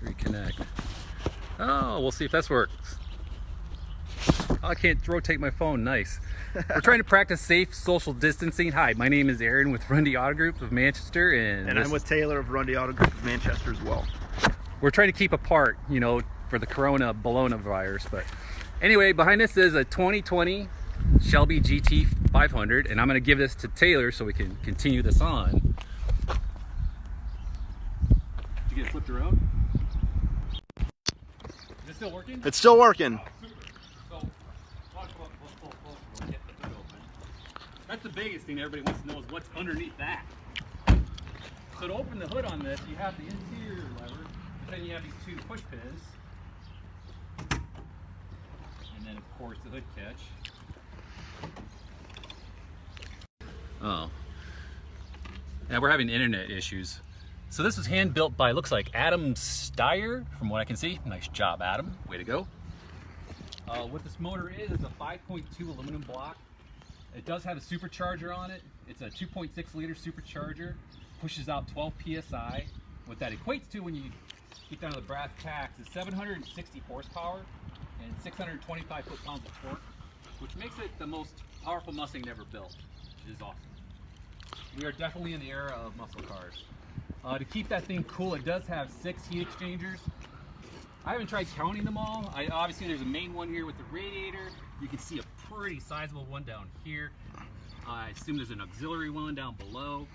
Reconnect. Oh, we'll see if this works. Oh, I can't rotate my phone. Nice. We're trying to practice safe social distancing. Hi, my name is Aaron with Rundy Auto Group of Manchester, and I'm with Taylor of Rundy Auto Group of Manchester as well. We're trying to keep apart, you know, for the Bologna virus. But anyway, behind this is a 2020 Shelby GT500, and I'm going to give this to Taylor so we can continue this on. Did you get it flipped around? Is it still working? It's still working. That's the biggest thing everybody wants to know is what's underneath that. So to open the hood on this, you have the interior lever, and then you have these two push pins. And then of course the hood catch. Oh. And we're having internet issues. So this was hand built by, looks like Adam Steyer, from what I can see. Nice job, Adam. Way to go. What this motor is a 5.2 aluminum block. It does have a supercharger on it. It's a 2.6 liter supercharger. Pushes out 12 PSI. What that equates to when you get down to the brass tacks is 760 horsepower and 625 foot-pounds of torque, which makes it the most powerful Mustang ever built, which is awesome. We are definitely in the era of muscle cars. To keep that thing cool, it does have 6 heat exchangers. I haven't tried counting them all. Obviously there's a main one here with the radiator. You can see a pretty sizable one down here. I assume there's an auxiliary one down below.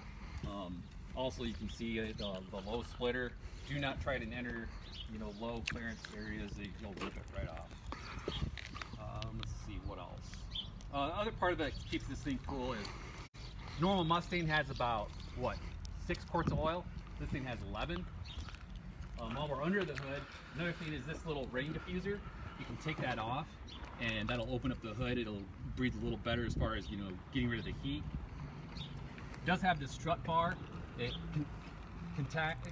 Also you can see the low splitter. Do not try to enter, you know, low clearance areas. You'll rip it right off. Let's see what else. The other part of that keeps this thing cool is normal Mustang has about, what, 6 quarts of oil. This thing has 11. While we're under the hood, another thing is this little rain diffuser. You can take that off and that'll open up the hood. It'll breathe a little better as far as, you know, getting rid of the heat. It does have this strut bar. It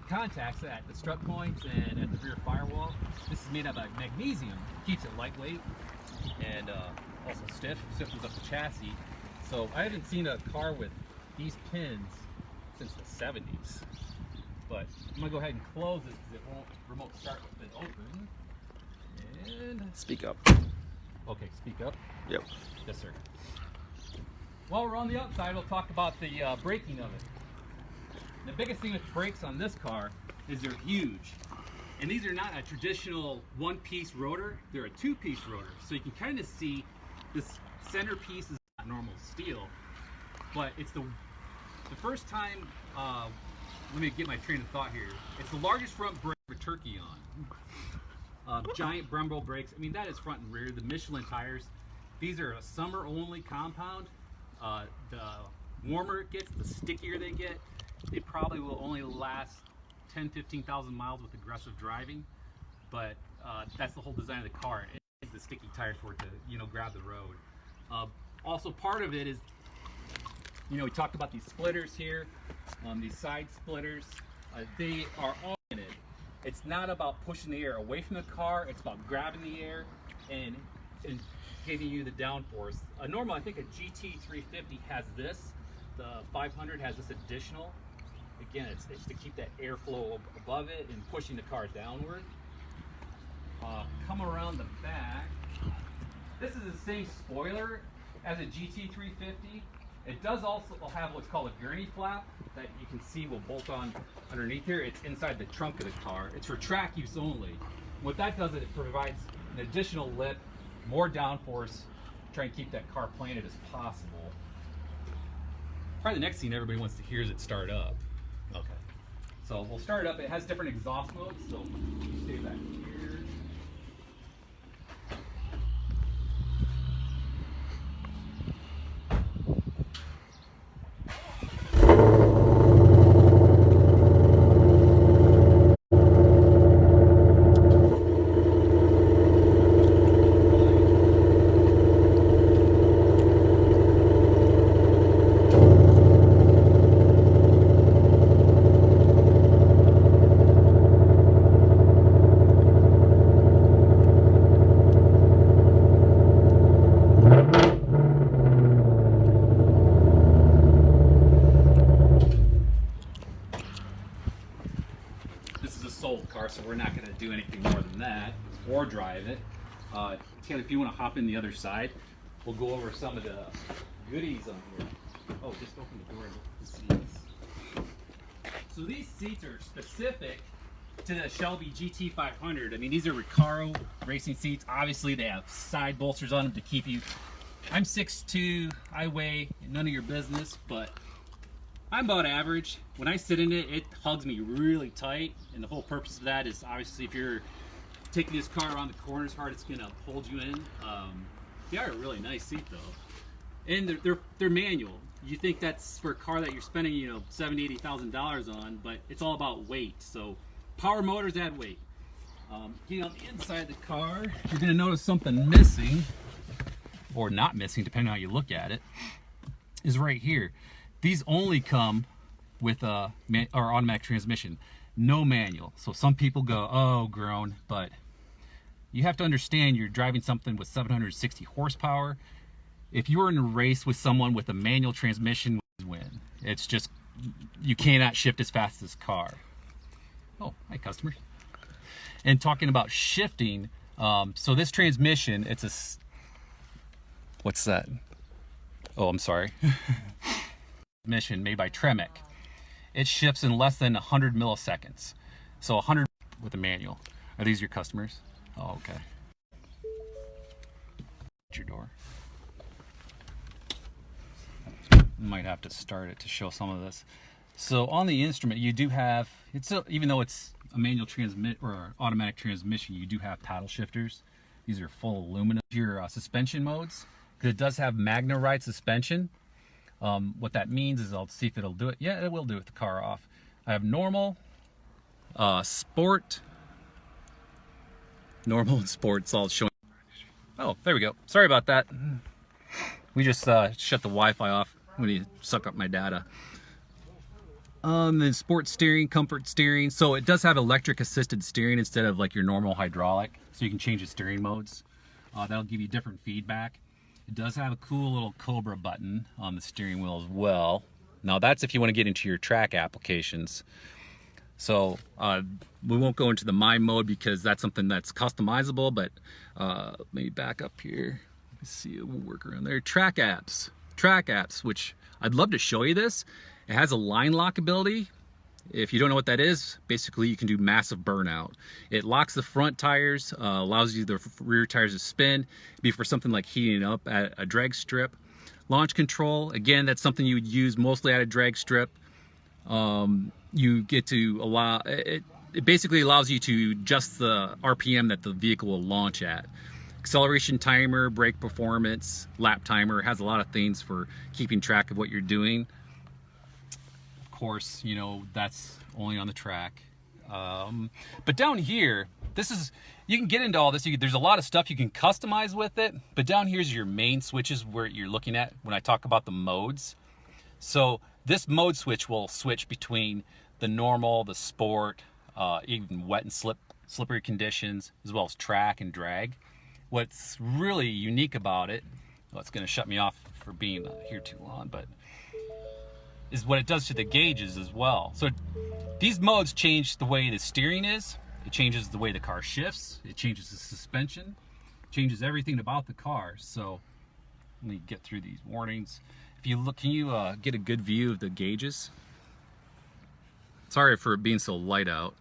contacts at the strut points and at the rear firewall. This is made out of magnesium. Keeps it lightweight and also stiffens up the chassis. So I haven't seen a car with these pins since the 70s. But I'm gonna go ahead and close this because it won't remote start with it open. And speak up. Okay, speak up. Yep. Yes, sir. While we're on the outside, we'll talk about the braking of it. The biggest thing with brakes on this car is they're huge. And these are not a traditional one-piece rotor, they're a 2-piece rotor. So you can kind of see this center piece is not normal steel, but it's the first time, let me get my train of thought here. It's the largest front brake for Turkey on. Giant Brembo brakes. I mean, that is front and rear. The Michelin tires. These are a summer-only compound. The warmer it gets, the stickier they get. They probably will only last 10-15,000 miles with aggressive driving, but that's the whole design of the car. It's the sticky tires for it to, you know, grab the road. Also, part of it is, you know, we talked about these splitters here, these side splitters. They are all in it. It's not about pushing the air away from the car. It's about grabbing the air and giving you the downforce. Normal, I think a GT350 has this. The 500 has this additional. Again, it's to keep that airflow above it and pushing the car downward. Come around the back. This is the same spoiler as a GT350. It does also have what's called a gurney flap that you can see will bolt on underneath here. It's inside the trunk of the car. It's for track use only. What that does is it provides an additional lip, more downforce, try and keep that car planted as possible. Probably the next thing everybody wants to hear is it start up. Okay. So we'll start it up. It has different exhaust modes, so you stay back here. we're not going to do anything more than that or drive it. Taylor, if you want to hop in the other side, we'll go over some of the goodies on here. Oh, just open the door and look at the seats. So these seats are specific to the Shelby GT500. I mean, these are Recaro racing seats. Obviously, they have side bolsters on them to keep you. I'm 6'2", I weigh none of your business, but I'm about average. When I sit in it, it hugs me really tight, and the whole purpose of that is obviously if you're taking this car around the corners hard, it's gonna hold you in. They are a really nice seat though, and they're manual. You think that's for a car that you're spending, you know, $70,000-$80,000 on, but it's all about weight. So power motors add weight. Getting on the inside of the car, you're gonna notice something missing, or not missing, depending on how you look at it, is right here. These only come with a automatic transmission, no manual. So some people go, oh, groan, but you have to understand you're driving something with 760 horsepower. If you were in a race with someone with a manual transmission, win. It's just, you cannot shift as fast as this car. Oh, hi customers. And talking about shifting, so this transmission, it's a, what's that? Oh, I'm sorry. Transmission made by Tremec. It shifts in less than 100 milliseconds. So 100 with a manual. Are these your customers? Oh, okay. Your door. Might have to start it to show some of this. So on the instrument, you do have, even though it's a manual transmit or automatic transmission, you do have paddle shifters. These are full aluminum. Your suspension modes, because it does have Magna Ride suspension. What that means is, I'll see if it'll do it. Yeah, it will do it with the car off. I have normal, sport, normal and sport. It's all showing. Oh, there we go. Sorry about that. We just shut the Wi-Fi off when he sucked up my data. Then sport steering, comfort steering. So it does have electric assisted steering instead of like your normal hydraulic. So you can change the steering modes. That'll give you different feedback. It does have a cool little Cobra button on the steering wheel as well. Now that's if you want to get into your track applications. So we won't go into the My mode because that's something that's customizable, but let me back up here. Let's see, we'll work around there. Track apps, which I'd love to show you this. It has a line lock ability. If you don't know what that is, basically you can do massive burnout. It locks the front tires, allows you the rear tires to spin. It'd be for something like heating up at a drag strip. Launch control, again, that's something you would use mostly at a drag strip. You get to allow, it basically allows you to adjust the RPM that the vehicle will launch at. Acceleration timer, brake performance, lap timer, has a lot of things for keeping track of what you're doing. Of course, you know, that's only on the track. But down here, this is, you can get into all this. There's a lot of stuff you can customize with it, but down here's your main switches where you're looking at when I talk about the modes. So this mode switch will switch between the normal, the sport, even wet and slippery conditions, as well as track and drag. What's really unique about it, well, it's going to shut me off for being here too long, but is what it does to the gauges as well. So these modes change the way the steering is. It changes the way the car shifts. It changes the suspension. Changes everything about the car. So let me get through these warnings. If you look, can you get a good view of the gauges? Sorry for it being so light out.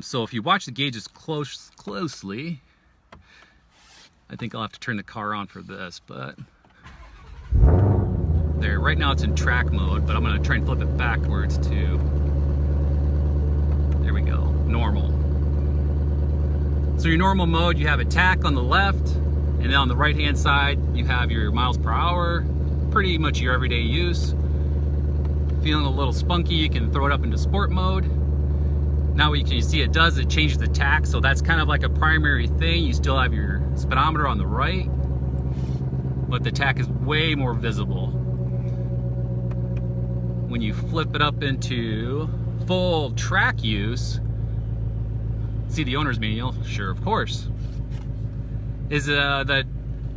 So if you watch the gauges closely, I think I'll have to turn the car on for this, but there, right now it's in track mode, but I'm gonna try and flip it backwards to, there we go, normal. So your normal mode, you have attack on the left, and then on the right hand side, you have your miles per hour, pretty much your everyday use. Feeling a little spunky, you can throw it up into sport mode. Now what you can see it does, it changes the tack, so that's kind of like a primary thing. You still have your speedometer on the right, but the tack is way more visible. When you flip it up into full track use, see the owner's manual, sure, of course, is the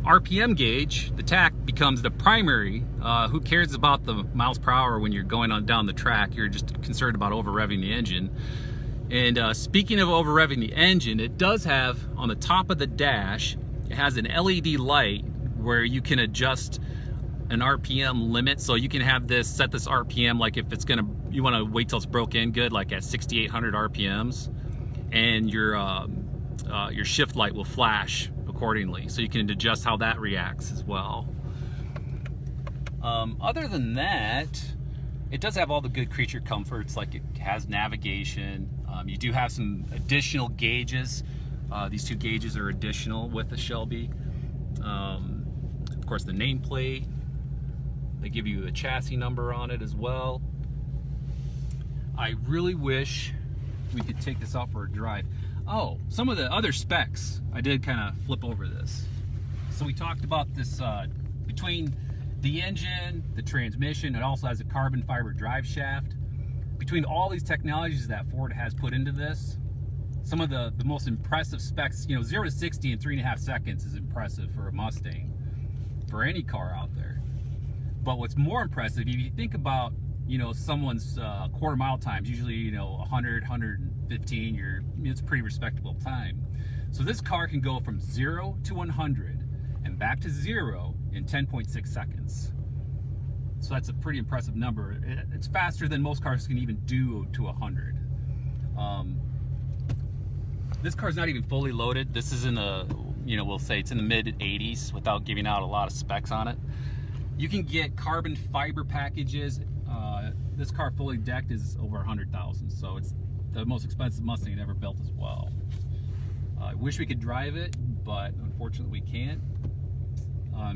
RPM gauge, the tack becomes the primary. Who cares about the miles per hour when you're going on down the track? You're just concerned about over revving the engine. And speaking of over revving the engine, it does have on the top of the dash, it has an LED light where you can adjust an RPM limit. So you can have this, set this RPM, like if it's gonna, you wanna wait till it's broke in good, like at 6,800 RPMs, and your shift light will flash accordingly. So you can adjust how that reacts as well. Other than that, it does have all the good creature comforts, like it has navigation. You do have some additional gauges. These two gauges are additional with the Shelby. Of course, the nameplate. They give you a chassis number on it as well. I really wish we could take this out for a drive. Oh, some of the other specs, I did kind of flip over this. So we talked about this, between the engine, the transmission, it also has a carbon fiber drive shaft. Between all these technologies that Ford has put into this, some of the most impressive specs, 0 to 60 in 3.5 seconds is impressive for a Mustang, for any car out there. But what's more impressive, if you think about, someone's quarter mile times, usually, 100, 115, it's a pretty respectable time. So this car can go from 0 to 100 and back to 0 in 10.6 seconds. So that's a pretty impressive number. It's faster than most cars can even do to 100. This car's not even fully loaded. This is in the, we'll say it's in the mid 80s without giving out a lot of specs on it. You can get carbon fiber packages. This car fully decked is over 100,000, so it's the most expensive Mustang ever built as well. I wish we could drive it, but unfortunately we can't.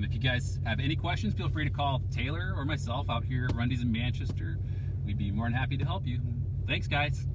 If you guys have any questions, feel free to call Taylor or myself out here at Rundy's in Manchester. We'd be more than happy to help you. Thanks, guys.